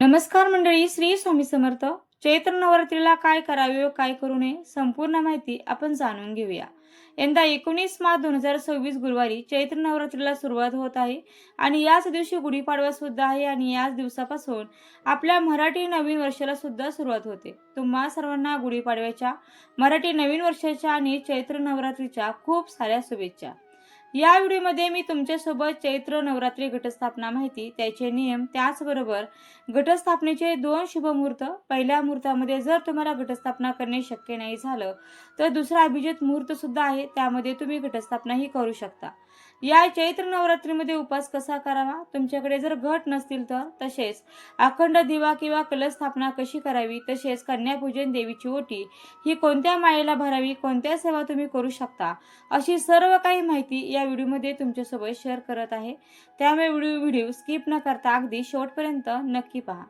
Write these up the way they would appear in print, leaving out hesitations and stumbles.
नमस्कार मंडळी, श्री स्वामी समर्थ. चैत्र नवरात्रीला काय करावे व काय करू नये संपूर्ण माहिती आपण जाणून घेऊया. यंदा 19 मार्च 2026 गुरुवारी चैत्र नवरात्रीला सुरुवात होत आहे आणि याच दिवशी गुढीपाडवा सुद्धा आहे आणि याच दिवसापासून आपल्या मराठी नवीन वर्षाला सुद्धा सुरुवात होते. तुम्हा सर्वांना गुढीपाडव्याच्या, मराठी नवीन वर्षाच्या आणि चैत्र नवरात्रीच्या खूप साऱ्या शुभेच्छा. या व्हिडिओमध्ये मी तुमच्यासोबत चैत्र नवरात्री घटस्थापना माहिती, त्याचे नियम, त्याचबरोबर घटस्थापनेचे 2 शुभ मुहूर्त. पहिल्या मुहूर्तामध्ये जर तुम्हाला घटस्थापना करणे शक्य नाही झालं तर दुसरा अभिजित मुहूर्त सुद्धा आहे, त्यामध्ये तुम्ही घटस्थापनाही करू शकता. या चैत्र नवरात्रीमध्ये उपास कसा करावा, तुमच्याकडे जर घट नसतील तर, तसेच अखंड दिवा किंवा कलश स्थापना कशी करावी, तसेच कन्यापूजन, देवीची ओटी ही कोणत्या माळेला भरावी, कोणत्या सेवा तुम्ही करू शकता, अशी सर्व काही माहिती या व्हिडिओमध्ये तुमच्यासोबत शेअर करत आहे. त्यामुळे व्हिडिओ स्किप न करता अगदी शेवटपर्यंत नक्की पहा.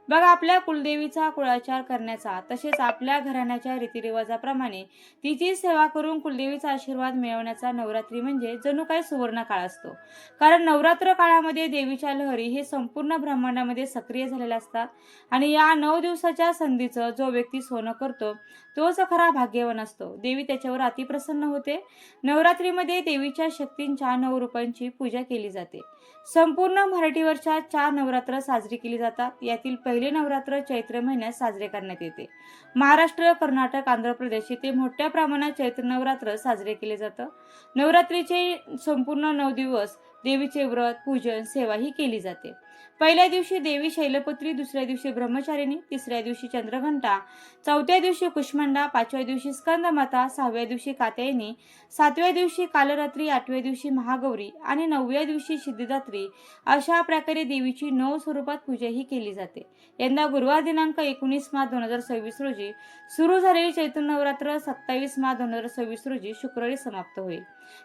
बघा, आपल्या कुलदेवीचा कुळाचार करण्याचा, तसेच आपल्या घराण्याच्या रीतिरिवाजाप्रमाणे तिची सेवा करून कुलदेवीचा आशीर्वाद मिळवण्याचा नवरात्री म्हणजे जणू काही सुवर्ण काळ असतो. कारण नवरात्र काळामध्ये देवीच्या लहरी हे संपूर्ण ब्रह्मांडामध्ये सक्रिय झालेल्या असतात आणि या 9 दिवसाच्या संधीचं जो व्यक्ती सोनं करतो तोच खरा भाग्यवान असतो. देवी त्याच्यावर अतिप्रसन्न होते. नवरात्रीमध्ये देवीच्या शक्तींच्या 9 रूपांची पूजा केली जाते. संपूर्ण मराठी वर्षात 4 नवरात्र साजरी केली जातात. यातील पहिले नवरात्र चैत्र महिन्यात साजरे करण्यात येते. महाराष्ट्र, कर्नाटक, आंध्र प्रदेश येथे मोठ्या प्रमाणात चैत्र नवरात्र साजरे केले जातं. नवरात्रीचे संपूर्ण 9 दिवस देवीचे व्रत, पूजन, सेवा ही केली जाते. पहिल्या दिवशी देवी शैलपुत्री, दुसऱ्या दिवशी ब्रह्मचारिणी, तिसऱ्या दिवशी चंद्रघंटा, चौथ्या दिवशी कुष्मांडा, पाचव्या दिवशी स्कंदमाता, 6व्या दिवशी कात्यायनी, 7व्या दिवशी कालरात्री, 8व्या दिवशी महागौरी आणि 9व्या दिवशी सिद्धिदात्री, अशा प्रकारे देवीची 9 स्वरूपात पूजा ही केली जाते. यंदा गुरुवार दिनांक 19 मार्च 2026 रोजी सुरू झालेली चैत्र नवरात्र 27 मार्च 2026 रोजी शुक्रवारी समाप्त होईल.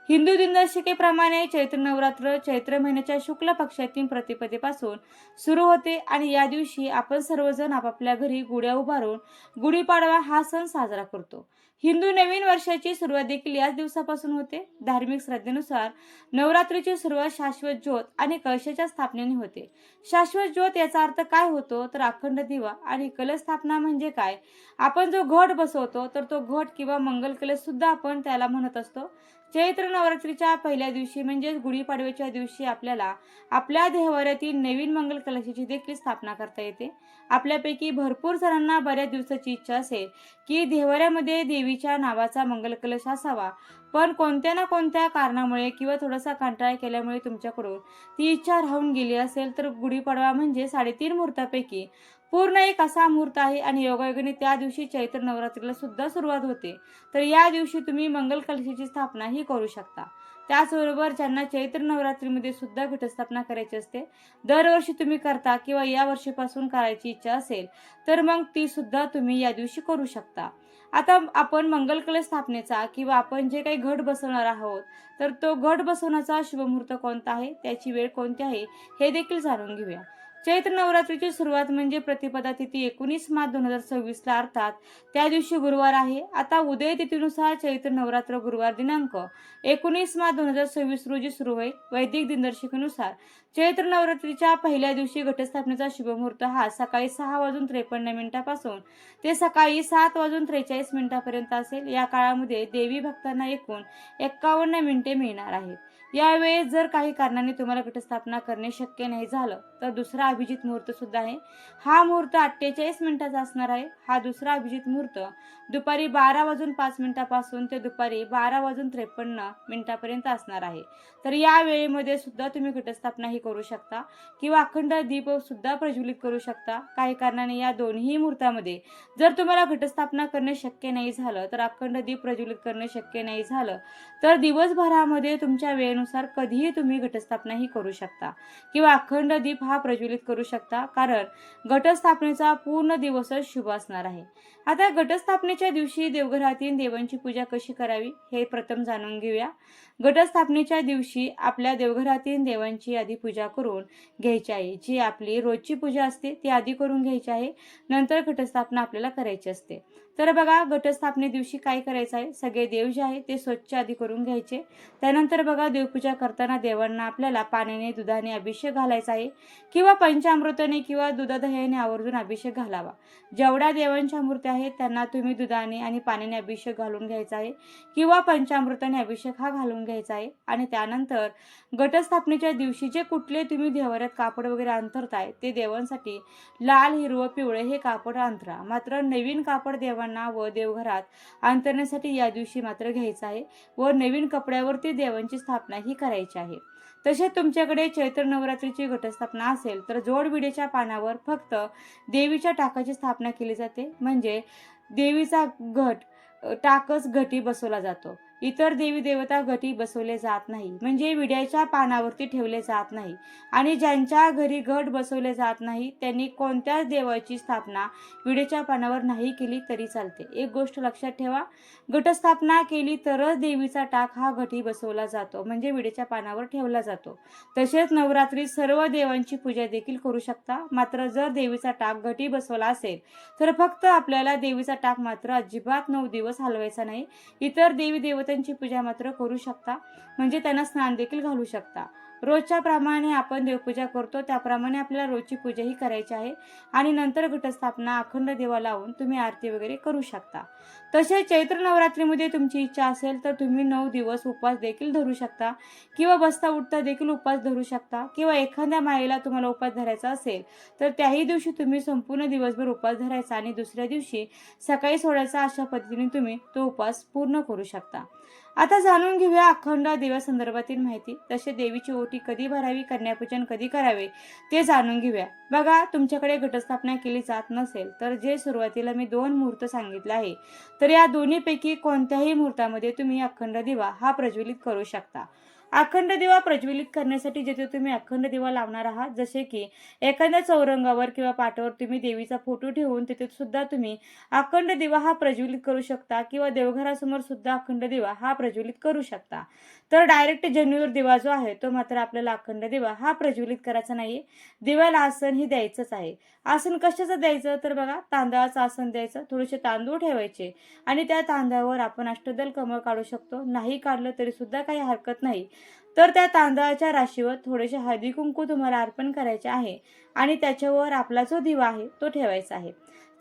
हिंदू दिनदर्शिकेप्रमाणे चैत्र नवरात्र चैत्र महिन्याच्या शुक्ल पक्षातील प्रतिपदेपासून सुरू होते आणि या दिवशी आपण सर्वजण आपापल्या घरी गुढ्या उभारून गुढीपाडवा हा सण साजरा करतो. हिंदू नवीन वर्षाची सुरुवात देखील याच दिवसापासून होते. धार्मिक श्रद्धेनुसार नवरात्रीची सुरुवात शाश्वत ज्योत आणि कलशाच्या स्थापनेने होते. शाश्वत ज्योत याचा अर्थ काय होतो तर अखंड दिवा, आणि कलश स्थापना म्हणजे काय, आपण जो घट बसवतो तर तो घट किंवा मंगल कलश सुद्धा आपण त्याला म्हणत असतो. चैत्र नवरात्रीच्या पहिल्या दिवशी म्हणजेच गुढीपाडव्याच्या दिवशी आपल्याला आपल्या देवाऱ्यातील नवीन मंगल कलशाची देखील स्थापना करता येते. आपल्यापैकी भरपूर जणांना बऱ्याच दिवसाची इच्छा असेल की देवाऱ्यामध्ये देवीच्या नावाचा मंगल कलश असावा, पण कोणत्या ना कोणत्या कारणामुळे किंवा थोडासा कंटाळा केल्यामुळे तुमच्याकडून ती इच्छा राहून गेली असेल तर गुढीपाडवा म्हणजे 3.5 मुहूर्तापैकी पूर्ण एक असा मुहूर्त आहे आणि योगायोगाने त्या दिवशी चैत्र नवरात्रीला सुद्धा सुरुवात होते. तर या दिवशी तुम्ही मंगल कलशाची स्थापना ही करू शकता. त्याचबरोबर ज्यांना चैत्र नवरात्रीमध्ये सुद्धा घटस्थापना करायची असते, दरवर्षी तुम्ही करता किंवा या वर्षीपासून करायची इच्छा असेल तर मग ती सुद्धा तुम्ही या दिवशी करू शकता. आता आपण मंगल कलश स्थापनेचा किंवा आपण जे काही घट बसवणार आहोत तर तो घट बसवण्याचा शुभ मुहूर्त कोणता आहे, त्याची वेळ कोणती आहे, हे देखील जाणून घेऊया. चैत्र नवरात्रीची सुरुवात म्हणजे प्रतिपदा तिथी 19 मार्च 2026 ला, अर्थात त्या दिवशी गुरुवार आहे. आता उदय तिथीनुसार चैत्र नवरात्र गुरुवार दिनांक 19 मार्च 2026 रोजी सुरू होईल. वैदिक दिनदर्शिकेनुसार चैत्र नवरात्रीच्या पहिल्या दिवशी घटस्थापनेचा शुभमुहूर्त हा सकाळी 6:53 पासून ते सकाळी 7:43 असेल. या काळामध्ये देवी भक्तांना एकूण 51 मिनिटे मिळणार आहेत. यावेळेस जर काही कारणाने तुम्हाला घटस्थापना करणे शक्य नाही झालं तर दुसरा अभिजित मुहूर्त सुद्धा आहे. हा मुहूर्त 48 मिनिटाचा असणार आहे. हा दुसरा अभिजित मुहूर्त दुपारी 12:05 पासून ते दुपारी 12:53 असणार आहे. तर या वेळेमध्ये सुद्धा तुम्ही घटस्थापना ही करू शकता किंवा अखंड दीप सुद्धा प्रज्वलित करू शकता. काही कारणाने या दोन्ही मुहूर्तामध्ये जर तुम्हाला घटस्थापना करणे शक्य नाही झालं तर अखंड दीप प्रज्वलित करणे शक्य नाही झालं तर दिवसभरामध्ये तुमच्या वेळेनुसार कधीही तुम्ही घटस्थापना ही करू शकता किंवा अखंड दीप हा प्रज्वलित करू शकता, कारण घटस्थापनेचा पूर्ण दिवसच शुभ असणार आहे. आता घटस्थापनेच्या दिवशी देवघरातील देवांची पूजा कशी करावी हे प्रथम जाणून घेऊया. घटस्थापनेच्या दिवशी आपल्या देवघरातील देवांची आधी पूजा करून घ्यायची आहे. जी आपली रोजची पूजा असते ती आधी करून घ्यायची आहे, नंतर घटस्थापना आपल्याला करायची असते. तर बघा, घटस्थापने दिवशी काय करायचं आहे, सगळे देव जे आहे ते स्वच्छ आधी करून घ्यायचे. त्यानंतर बघा, देवपूजा करताना देवांना आपल्याला पाण्याने दुधाने अभिषेक घालायचा आहे किंवा पंचामृताने किंवा दुधादह्याने आवर्जून अभिषेक घालावा. जेवढ्या देवांच्या मूर्त्या आहेत त्यांना तुम्ही दुधाने आणि पाण्याने अभिषेक घालून घ्यायचा आहे किंवा पंचामृताने अभिषेक हा घालून घ्यायचा आहे. आणि त्यानंतर घटस्थापनेच्या दिवशी जे कुठले तुम्ही देवाऱ्यात कापड वगैरे अंथरताय ते देवांसाठी लाल, हिरवं, पिवळे हे कापड अंथरा. मात्र नवीन कापड देवांना व देवघरात अंतरण्यासाठी या दिवशी मात्र घ्यायचं आहे व नवीन कपड्यावरती देवांची स्थापना ही करायची आहे. तसेच तुमच्याकडे चैत्र नवरात्रीची घटस्थापना असेल तर जोड विडेच्या पानावर फक्त देवीच्या टाकाची स्थापना केली जाते. म्हणजे देवीचा टाकच घटी बसवला जातो. इतर देवी देवता घटी बसवले जात नाही, म्हणजे विड्याच्या पानावरती ठेवले जात नाही. आणि ज्यांच्या घरी घट बसवले जात नाही त्यांनी कोणत्याच देवाची स्थापना विड्याच्या पानावर नाही केली तरी चालते. एक गोष्ट लक्षात ठेवा, घटस्थापना केली तरच देवीचा टाक हा घटी बसवला जातो, म्हणजे विड्याच्या पानावर ठेवला जातो. तसेच नवरात्रीत सर्व देवांची पूजा देखील करू शकता. मात्र जर देवीचा टाक घटी बसवला असेल तर फक्त आपल्याला देवीचा टाक मात्र अजिबात 9 दिवस हलवायचा नाही. इतर देवी देवतांची पूजा मात्र करू शकता, म्हणजे त्यांना स्नान देखील घालू शकता. रोजच्या प्रमाणे आपण देवपूजा करतो त्याप्रमाणे आपल्याला रोजची पूजा ही करायची आहे. आणि नंतर घटस्थापना अखंड दिवा लावून तुम्ही आरती वगैरे करू शकता. तसेच चैत्र नवरात्रीमध्ये तुमची इच्छा असेल तर तुम्ही 9 दिवस उपवास देखील धरू शकता किंवा बसता उठता देखील उपवास धरू शकता. किंवा एखाद्या मायेला तुम्हाला उपवास धरायचा असेल तर त्याही दिवशी तुम्ही संपूर्ण दिवसभर उपवास धरायचा आणि दुसऱ्या दिवशी सकाळी सोडायचा. अशा पद्धतीने तुम्ही तो उपवास पूर्ण करू शकता. आता जाणून घेऊया अखंड दिव्यासंदर्भातील माहिती. तसे देवीची ओटी कधी भरावी, कन्यापूजन कधी करावे ते जाणून घेऊया. बघा, तुमच्याकडे घटस्थापना केली जात नसेल तर जे सुरुवातीला मी 2 मुहूर्त सांगितले आहे तर या दोन्हीपैकी कोणत्याही मुहूर्तामध्ये तुम्ही अखंड दिवा हा प्रज्वलित करू शकता. अखंड दिवा प्रज्वलित करण्यासाठी जिथे तुम्ही अखंड दिवा लावणार आहात, जसे की एखाद्या चौरंगावर किंवा पाटावर तुम्ही देवीचा फोटो ठेवून तिथे सुद्धा तुम्ही अखंड दिवा हा प्रज्वलित करू शकता किंवा देवघरासमोर सुद्धा अखंड दिवा हा प्रज्वलित करू शकता. तर डायरेक्ट जमिनीवर दिवा जो आहे तो मात्र आपल्याला अखंड दिवा हा प्रज्वलित करायचा नाहीये. दिव्याला आसन ही द्यायचंच आहे. आसन कशाचं द्यायचं तर बघा, तांदळाचं आसन द्यायचं. थोडेसे तांदूळ ठेवायचे आणि त्या तांदळावर आपण अष्टदल कमळ काढू शकतो. नाही काढलं तरी सुद्धा काही हरकत नाही. तर त्या तांदळाच्या राशीवर थोडेसे हळदी कुंकू तुम्हाला अर्पण करायचे आहे आणि त्याच्यावर आपला जो दिवा आहे तो ठेवायचा आहे.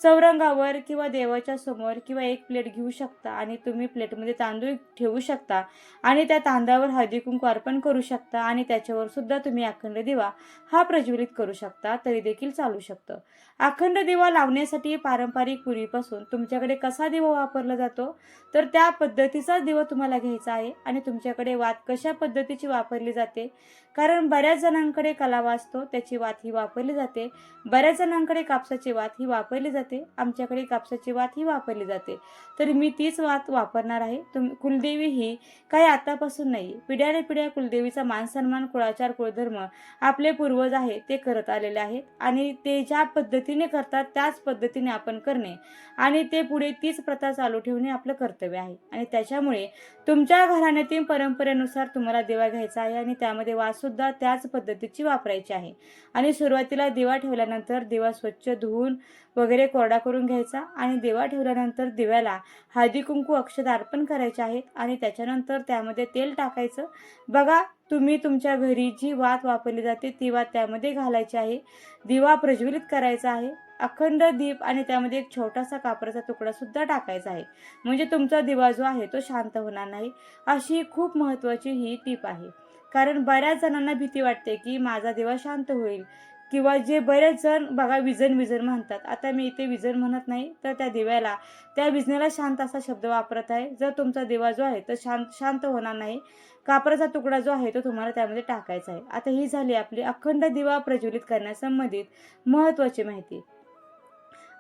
चौरंगावर किंवा देवाच्या समोर किंवा एक प्लेट घेऊ शकता आणि तुम्ही प्लेटमध्ये तांदूळ ठेवू शकता आणि त्या तांदळावर हळदी कुंकू अर्पण करू शकता आणि त्याच्यावर सुद्धा तुम्ही अखंड दिवा हा प्रज्वलित करू शकता, तरी देखील चालू शकतं. अखंड दिवा लावण्यासाठी पारंपरिक पूर्वीपासून तुमच्याकडे कसा दिवा वापरला जातो तर त्या पद्धतीचा दिवा तुम्हाला घ्यायचा आहे. आणि तुमच्याकडे वात कशा पद्धतीची वापरली जाते, कारण बऱ्याच जणांकडे कलावा असतो त्याची वात ही वापरली जाते, बऱ्याच जणांकडे कापसाची वात ही वापरली जाते, आमच्याकडे कापसाची वात ही वापरली जाते. तर मी तीच वात वापरणार आहे. कुलदेवी ही काही आतापासून नाही, पिढ्याने पिढ्या कुलदेवीचा मान सन्मान, कुळाचार, कुळधर्म आपले पूर्वज आहे ते करत आलेले आहेत आणि ते ज्या पद्धतीने करतात त्याच पद्धतीने आपण करणे आणि ते पुढे तीच प्रथा चालू ठेवणे आपलं कर्तव्य आहे. आणि त्याच्यामुळे तुमच्या घराण्यातील परंपरेनुसार तुम्हाला दिवा घ्यायचा आहे आणि त्यामध्ये वात सुद्धा त्याच पद्धतीची वापरायची आहे. आणि सुरुवातीला दिवा ठेवल्यानंतर दिवा स्वच्छ धुवून वगैरे कोरडा करून घ्यायचा आणि दिवा ठेवल्यानंतर दिव्याला हळदी कुंकू अक्षत अर्पण करायचे आहेत आणि त्याच्यानंतर त्यामध्ये तेल टाकायचं. बघा, तुम्ही तुमच्या घरी जी वात वापरली जाते ती वात त्यामध्ये घालायची आहे. दिवा प्रज्वलित करायचा आहे. अखंड दीप आणि त्यामध्ये एक छोटासा कापराचा तुकडा सुद्धा टाकायचा आहे, म्हणजे तुमचा दिवा जो आहे तो शांत होणार नाही. अशी खूप महत्त्वाची ही टीप आहे. कारण बऱ्याच जणांना भीती वाटते की माझा दिवा शांत होईल किंवा जे बरेच जण बघा विजन म्हणतात. आता मी इथे विजन म्हणत नाही, तर त्या दिव्याला त्या विजण्याला शांत असा शब्द वापरत आहे. जर तुमचा दिवा जो आहे तो शांत होणार नाही, कापराचा तुकडा जो आहे तो तुम्हाला त्यामध्ये टाकायचा आहे. आता ही झाली आपली अखंड दिवा प्रज्वलित करण्यासंबंधित महत्त्वाची माहिती.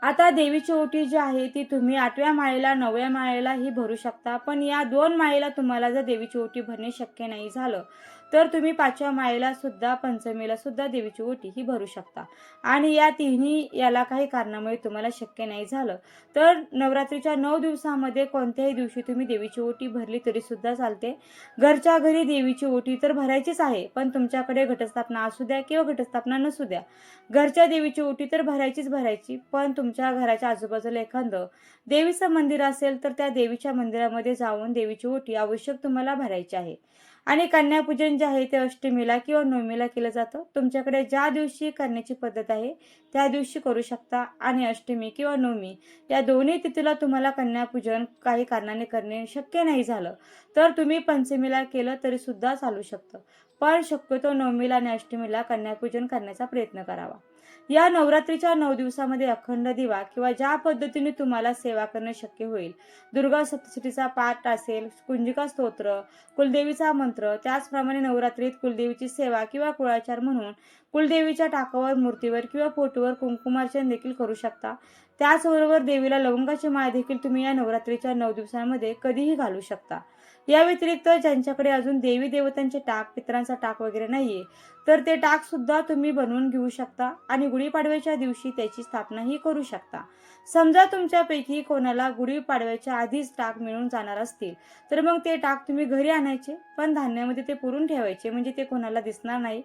आता देवीची ओटी जी आहे ती तुम्ही 8व्या माळेला 9व्या माळेला ही भरू शकता. पण या 2 माळेला तुम्हाला जर देवीची ओटी भरणे शक्य नाही झालं तर तुम्ही 5व्या माळेला सुद्धा, पंचमीला सुद्धा देवीची ओटी ही भरू शकता. आणि या तिन्ही याला काही कारणामुळे तुम्हाला शक्य नाही झालं, तर नवरात्रीच्या 9 दिवसामध्ये कोणत्याही दिवशी तुम्ही देवीची ओटी भरली तरी सुद्धा चालते. घरच्या घरी देवीची ओटी तर भरायचीच आहे, पण तुमच्याकडे घटस्थापना असू द्या किंवा घटस्थापना नसू द्या, घरच्या देवीची ओटी तर भरायचीच भरायची. पण तुमच्या घराच्या आजूबाजूला एखादं देवीचं मंदिर असेल तर त्या देवीच्या मंदिरामध्ये जाऊन देवीची ओटी आवश्यक तुम्हाला भरायची आहे. आणि कन्यापूजन जे आहे ते अष्टमीला किंवा नवमीला केलं जातं. तुमच्याकडे ज्या दिवशी करण्याची पद्धत आहे त्या दिवशी करू शकता. आणि अष्टमी किंवा नवमी या दोन्ही तिथीला तुम्हाला कन्यापूजन काही कारणाने करणे शक्य नाही झालं, तर तुम्ही पंचमीला केलं तरी सुद्धा चालू शकतं. पण शक्यतो नवमीला आणि अष्टमीला कन्यापूजन करण्याचा प्रयत्न करावा. या नवरात्रीच्या 9 दिवसामध्ये अखंड दिवा किंवा ज्या पद्धतीने तुम्हाला सेवा करणे शक्य होईल, दुर्गा सप्तशतीचा पाठ असेल, कुंजिका स्तोत्र, कुलदेवीचा मंत्र, त्याचप्रमाणे नवरात्रीत कुलदेवीची सेवा किंवा कुळाचार म्हणून कुलदेवीच्या टाकावर, मूर्तीवर किंवा फोटोवर कुंकुमार्चन देखील करू शकता. त्याचबरोबर देवीला लवंगाची माळ देखील तुम्ही या नवरात्रीच्या 9 दिवसांमध्ये कधीही घालू शकता. या व्यतिरिक्त ज्यांच्याकडे अजून देवी देवतांचे टाक, पितरांचा टाक वगैरे नाहीये, तर ते टाक सुद्धा तुम्ही बनवून घेऊ शकता आणि गुढीपाडव्याच्या दिवशी त्याची स्थापनाही करू शकता. समजा तुमच्यापैकी कोणाला गुढीपाडव्याच्या आधीच टाक मिळून जाणार असतील, तर मग ते टाक तुम्ही घरी आणायचे, पण धान्यामध्ये ते पुरून ठेवायचे, म्हणजे ते कोणाला दिसणार नाही.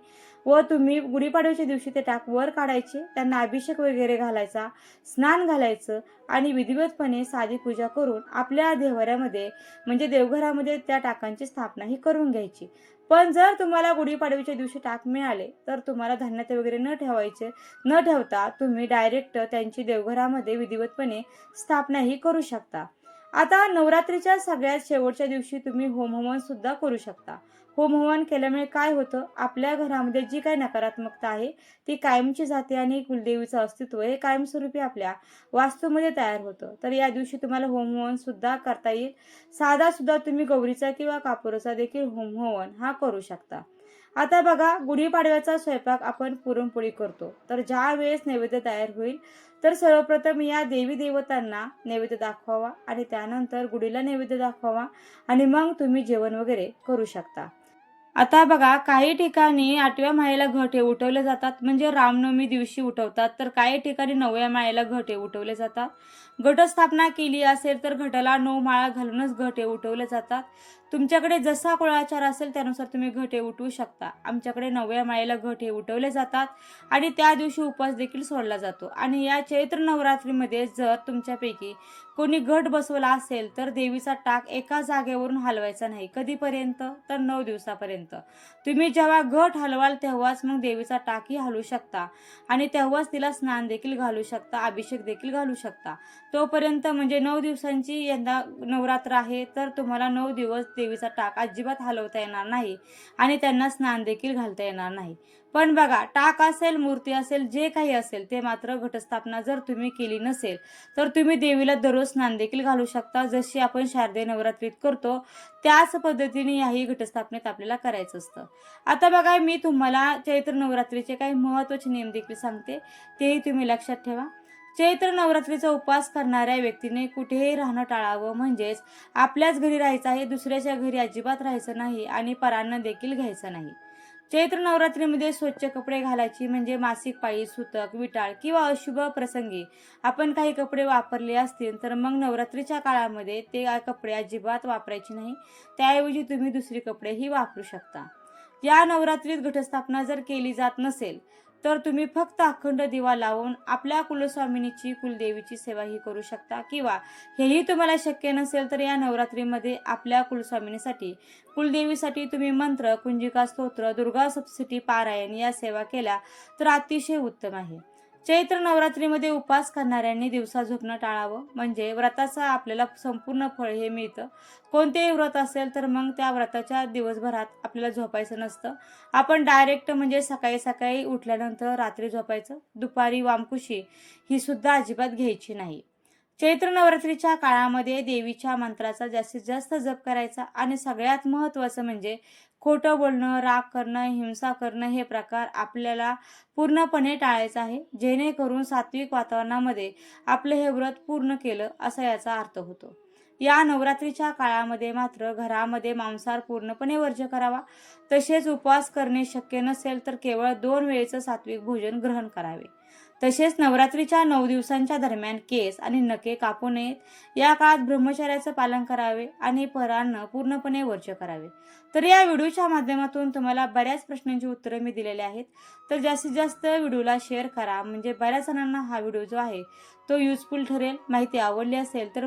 व तुम्ही गुढीपाडव्याच्या दिवशी ते टाक वर काढायचे, त्यांना अभिषेक वगैरे घालायचा, स्नान घालायचं आणि विधिवतपणे साधी पूजा करून आपल्या देव्हाऱ्यामध्ये म्हणजे देवघरामध्ये त्या टाकांची स्थापनाही करून घ्यायची. पण जर तुम्हाला गुढीपाडव्याच्या दिवशी टाक मिळाले, तर तुम्हाला धान्यात वगैरे न ठेवता तुम्ही डायरेक्ट त्यांची देवघरामध्ये विधिवतपणे स्थापनाही करू शकता. आता नवरात्रीच्या सगळ्यात शेवटच्या दिवशी तुम्ही होमहवन सुद्धा करू शकता. होमहवन केल्यामुळे काय होतं, आपल्या घरामध्ये जी काही नकारात्मकता आहे ती कायमची जाते आणि कुलदेवीचं अस्तित्व हे कायमस्वरूपी आपल्या वास्तूमध्ये तयार होतं. तर या दिवशी तुम्हाला होमहवन सुद्धा करता येईल. साधा सुद्धा तुम्ही गौरीचा किंवा कापुराचा देखील होमहवन हा करू शकता. आता बघा, गुढीपाडव्याचा स्वयंपाक आपण पुरणपोळी करतो, तर ज्या वेळेस नैवेद्य तयार होईल, तर सर्वप्रथम या देवी देवतांना नैवेद्य दाखवावा आणि त्यानंतर गुढीला नैवेद्य दाखवावा आणि मग तुम्ही जेवण वगैरे करू शकता. आता बघा, काही ठिकाणी 8व्या माळेला घट उठवले जातात, म्हणजे रामनवमी दिवशी उठवतात, तर काही ठिकाणी 9व्या माळेला घट उठवले जातात. घटस्थापना केली असेल तर घटाला 9 माळा घालूनच घट उठवले जातात. तुमच्याकडे जसा कुळाचार असेल त्यानुसार तुम्ही घट उठवू शकता. आमच्याकडे 9व्या माळेला घट उठवले जातात आणि त्या दिवशी उपवास देखील सोडला जातो. आणि या चैत्र नवरात्रीमध्ये जर तुमच्यापैकी कोणी घट बसवला असेल तर देवीचा टाक एका जागेवरून हलवायचा नाही. कधीपर्यंत, तर 9 दिवसापर्यंत. तुम्ही जेव्हा घट हलवाल तेव्हाच मग देवीचा टाकही हलवू शकता आणि तेव्हाच तिला स्नान देखील घालू शकता, अभिषेक देखील घालू शकता. तोपर्यंत म्हणजे 9 दिवसांची यंदा नवरात्र आहे, तर तुम्हाला 9 दिवस देवीचा टाक अजिबात हलवता येणार नाही आणि त्यांना स्नान देखील घालता येणार नाही. पण बघा, टाक असेल, मूर्ती असेल, जे काही असेल ते मात्र घटस्थापना जर तुम्ही केली नसेल तर तुम्ही देवीला दररोज स्नान देखील घालू शकता. जशी आपण शारदीय नवरात्रीत करतो त्याच पद्धतीने याही घटस्थापनेत आपल्याला करायचं असतं. आता बघा, मी तुम्हाला चैत्र नवरात्रीचे काही महत्त्वाचे नियम देखील सांगते, तेही तुम्ही लक्षात ठेवा. चैत्र नवरात्रीचा उपवास करणाऱ्या व्यक्तीने कुठेही राहणं टाळावं, म्हणजेच आपल्याच घरी राहायचं आहे, दुसऱ्याच्या घरी अजिबात राहायचं नाही आणि परान्न देखील घ्यायचं नाही. चैत्र नवरात्रीमध्ये स्वच्छ कपडे घालायची, म्हणजे मासिक पाळी, सुतक, विटाळ किंवा अशुभ प्रसंगी आपण काही कपडे वापरले असतील तर मग नवरात्रीच्या काळामध्ये ते कपडे अजिबात वापरायचे नाही. त्याऐवजी तुम्ही दुसरी कपडेही वापरू शकता. या नवरात्रीत घटस्थापना जर केली जात नसेल तर तुम्ही फक्त अखंड दिवा लावून आपल्या कुलस्वामिनीची, कुलदेवीची सेवाही करू शकता. किंवा हेही तुम्हाला शक्य नसेल तर या नवरात्रीमध्ये आपल्या कुलस्वामिनीसाठी, कुलदेवीसाठी तुम्ही मंत्र, कुंजिका स्तोत्र, दुर्गा सप्तशती पारायण या सेवा केल्या तर अतिशय उत्तम आहे. चैत्र नवरात्रीमध्ये उपवास करणाऱ्यांनी दिवसा झोपणं टाळावं, म्हणजे व्रताचं आपल्याला संपूर्ण फळ हे मिळतं. कोणतेही व्रत असेल तर मग त्या व्रताच्या दिवसभरात आपल्याला झोपायचं नसतं. आपण डायरेक्ट म्हणजे सकाळी सकाळी उठल्यानंतर रात्री झोपायचं. दुपारी वामकुशी ही सुद्धा अजिबात घ्यायची नाही. चैत्र नवरात्रीच्या काळामध्ये देवीच्या मंत्राचा जास्तीत जास्त जप करायचा आणि सगळ्यात महत्त्वाचं म्हणजे खोटं बोलणं, राग करणं, हिंसा करणं हे प्रकार आपल्याला पूर्णपणे टाळायचं आहे, जेणेकरून सात्विक वातावरणामध्ये आपलं हे व्रत पूर्ण केलं असा याचा अर्थ होतो. या नवरात्रीच्या काळामध्ये मात्र घरामध्ये मांसाहार पूर्णपणे वर्ज्य करावा. तसेच उपवास करणे शक्य नसेल तर केवळ 2 वेळेचं सात्विक भोजन ग्रहण करावे. तसेच नवरात्रीच्या 9 दिवसांच्या दरम्यान केस आणि नखे कापू नयेत. या काळात ब्रह्मचर्याचं पालन करावे आणि फळांना पूर्णपणे वर्ज्य करावे. तर या व्हिडिओच्या माध्यमातून तुम्हाला बऱ्याच प्रश्नांची उत्तरं मी दिलेली आहेत. तर जास्तीत जास्त व्हिडिओला शेअर करा, म्हणजे बऱ्याच जणांना हा व्हिडिओ जो आहे तो युजफुल ठरेल. माहिती आवडली असेल तर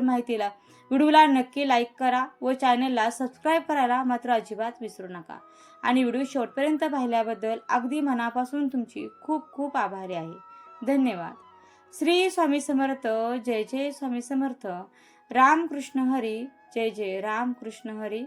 व्हिडिओला नक्की लाईक करा व चॅनलला सबस्क्राईब करायला मात्र अजिबात विसरू नका. आणि व्हिडिओ शेवटपर्यंत पाहिल्याबद्दल अगदी मनापासून तुमची खूप खूप आभारी आहे. धन्यवाद. श्री स्वामी समर्थ. जय जय स्वामी समर्थ. राम कृष्ण हरी. जय जय राम कृष्ण हरी.